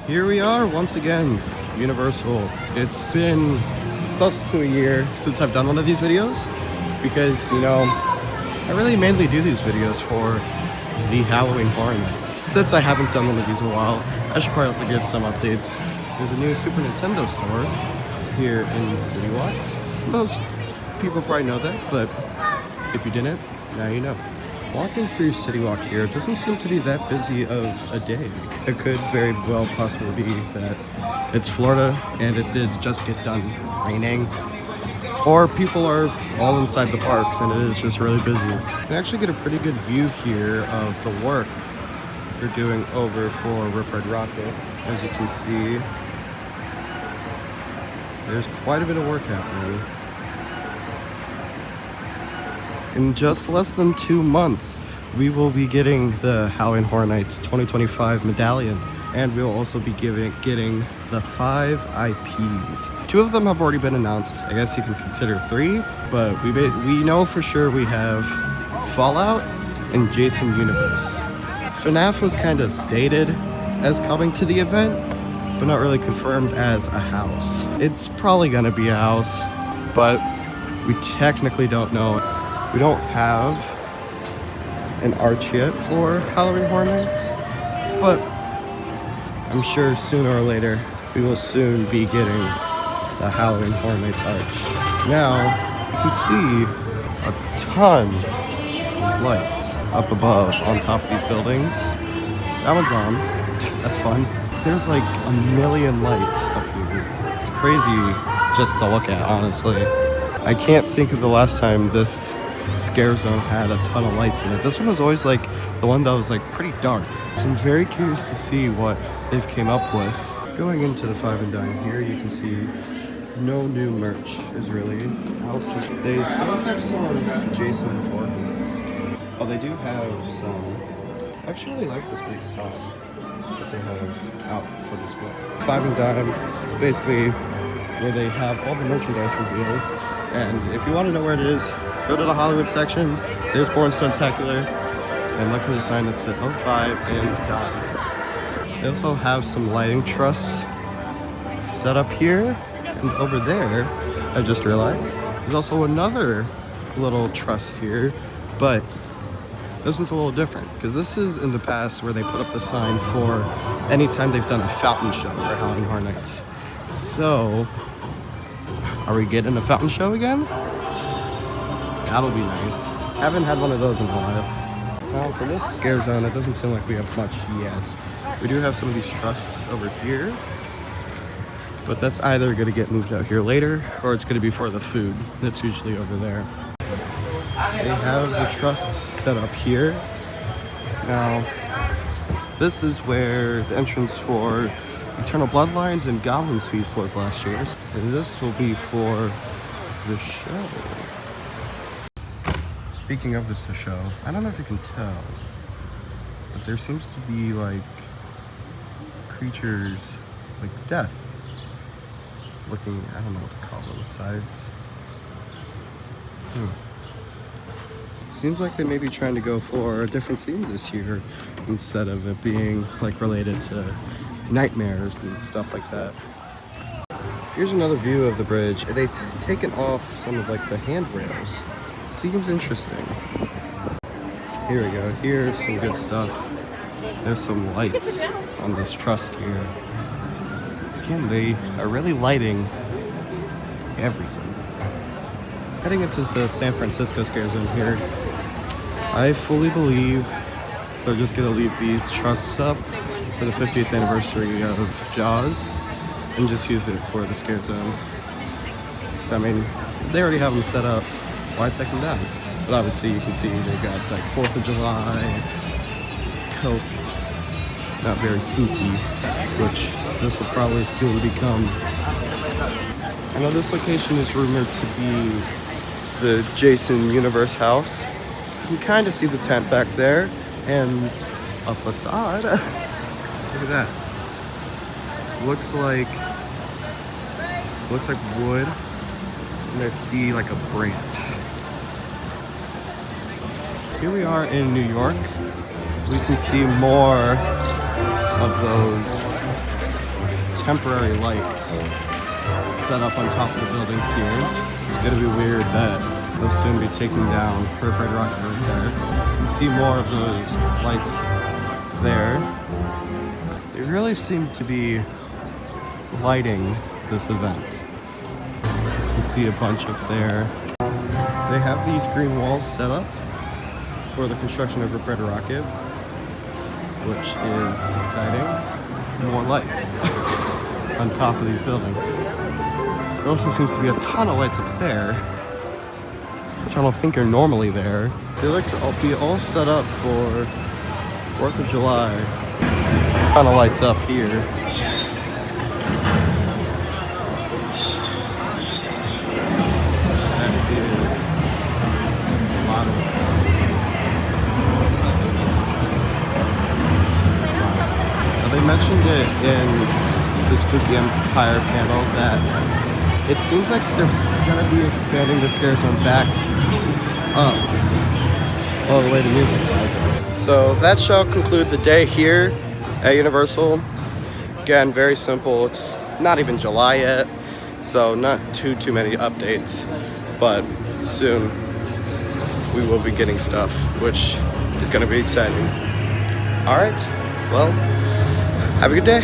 Here we are once again, Universal. It's been close to a year since I've done one of these videos because, you know, I really mainly do these videos for the Halloween Horror Nights. Since I haven't done one of these in a while, I should probably also give some updates. There's a new Super Nintendo store here in City Walk. Most people probably know that, but if you didn't, now you know. Walking through City Walk here doesn't seem to be that busy of a day. It could very well possibly be that it's Florida and it did just get done raining. Or people are all inside the parks and it is just really busy. You can actually get a pretty good view here of the work they're doing over for Rip Red Rocket. As you can see, there's quite a bit of work happening. In just less than 2 months, we will be getting the Halloween Horror Nights 2025 medallion, and we'll also be getting the 5 IPs. 2 of them have already been announced. I guess you can consider 3, but we know for sure we have Fallout and Jason Universe. FNAF was kind of stated as coming to the event, but not really confirmed as a house. It's probably gonna be a house, but we technically don't know. We don't have an arch yet for Halloween Horror Nights, but I'm sure sooner or later we will soon be getting the Halloween Horror Nights arch. Now you can see a ton of lights up above on top of these buildings. That one's on. That's fun. There's like a million lights up here. It's crazy just to look at, honestly. I can't think of the last time this scare zone had a ton of lights in it. This one was always like the one that was like pretty dark. So I'm very curious to see what they've came up with. Going into the 5 and Dine here, you can see no new merch is really out. They still have some of Jason Voorhees. Oh, they do have some. I actually really like this big sign that they have out for display. 5 and Dine is basically where they have all the merchandise reveals. And if you want to know where it is, go to the Hollywood section. There's Born Stuntacular, and look for the sign that said 5 and Dine. They also have some lighting trusses set up here, and over there, I just realized, there's also another little truss here, but this one's a little different, because this is in the past where they put up the sign for anytime they've done a fountain show for Halloween Horror Nights. So, are we getting a fountain show again? That'll be nice. Haven't had one of those in a while. Now for this scare zone, it doesn't seem like we have much yet. We do have some of these trusses over here, but that's either going to get moved out here later, or it's going to be for the food. That's usually over there. They have the trusses set up here. Now, this is where the entrance for Eternal Bloodlines and Goblins Feast was last year. And this will be for the show. Speaking of this show, I don't know if you can tell, but there seems to be like creatures, like death, looking, I don't know what to call those sides. Seems like they may be trying to go for a different theme this year instead of it being like related to nightmares and stuff like that. Here's another view of the bridge. They've taken off some of like the handrails. Seems interesting. Here we go. Here's some good stuff. There's some lights on this truss here. Again, they are really lighting everything. Heading into the San Francisco scare zone here, I fully believe they're just gonna leave these trusses up for the 50th anniversary of Jaws and just use it for the scare zone. So, I mean, they already have them set up. Why take them down? But obviously you can see they've got like 4th of July, Coke, not very spooky, which this will probably soon become. I know this location is rumored to be the Jason Universe house. You can kind of see the tent back there and a facade. Look at that. Looks like wood, and I see like a branch. Here we are in New York. We can see more of those temporary lights set up on top of the buildings here. It's gonna be weird that they'll soon be taking down Red Rocket right there. You can see more of those lights there. They really seem to be lighting this event. You can see a bunch up there. They have these green walls set up for the construction of Red Rocket, which is exciting. More lights on top of these buildings. There also seems to be a ton of lights up there, which I don't think are normally there. They look to be all set up for 4th of July. A ton of lights up here. That is a lot of lights. Now, they mentioned it in the Spooky Empire panel that it seems like they're gonna be expanding the scare zone back up all the way to Music Plaza. So that shall conclude the day here at Universal. Again, very simple. It's not even July yet, so not too many updates, but soon we will be getting stuff, which is gonna be exciting. All right, well, have a good day.